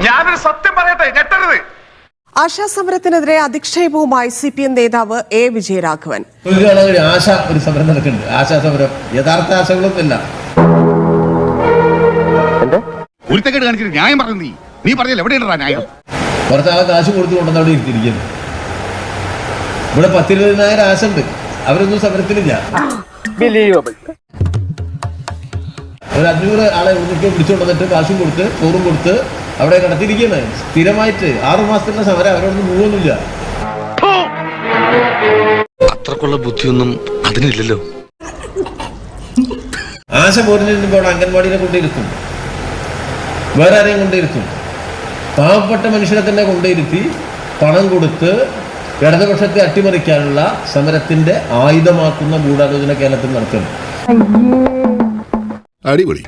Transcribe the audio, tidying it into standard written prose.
ഞാനൊരു സത്യം പറയട്ടെ, ഞെട്ടരുത്. ആശാസമരത്തിനെതിരെ അധിക്ഷേപവുമായി CPM നേതാവ് A. വിജയരാഘവൻ. ആശ ഒരു സമരം നടക്കുന്നുണ്ട്. ആശാ സമരം യഥാർത്ഥ ആശകളൊന്നുമില്ല. ഒരുത്തക്കേട് കാണിച്ചിട്ട് ന്യായം പറഞ്ഞു. നീ പറഞ്ഞാൽ എവിടെയാണ് ന്യായം? കുറച്ചാളെ കാശ് കൊടുത്തു കൊണ്ടുവന്ന് അവിടെ ഇരുത്തിയിരിക്കുന്നു. ഇവിടെ 10-20,000 ആശ ഉണ്ട്. അവരൊന്നും സമരത്തിലില്ല. ഒരു 500 ആളെ ഒന്നിക്കെ പിടിച്ചുകൊണ്ടിട്ട് കാശും കൊടുത്ത് ചോറും കൊടുത്ത് അവിടെ കിടത്തിയിരിക്കുകയാണ് സ്ഥിരമായിട്ട്. 6 മാസത്തിന്റെ സമരം അവരോടൊന്നും മുഴുവൊന്നുമില്ല. അത്രക്കുള്ള ബുദ്ധിയൊന്നും അതിനില്ലല്ലോ. ആശ പോരുന്നതിന് അവിടെ അംഗൻവാടിനെ കൊണ്ടിരുത്തും, വേറെ ആരെയും കൊണ്ടിരുത്തും. പാവപ്പെട്ട മനുഷ്യരെ തന്നെ കൊണ്ടിരുത്തി പണം കൊടുത്ത് ഇടതുപക്ഷത്തെ അട്ടിമറിക്കാനുള്ള സമരത്തിന്റെ ആയുധമാക്കുന്ന ഗൂഢാലോചന കേരളത്തിൽ നടത്തുന്നു. അടിപൊളി.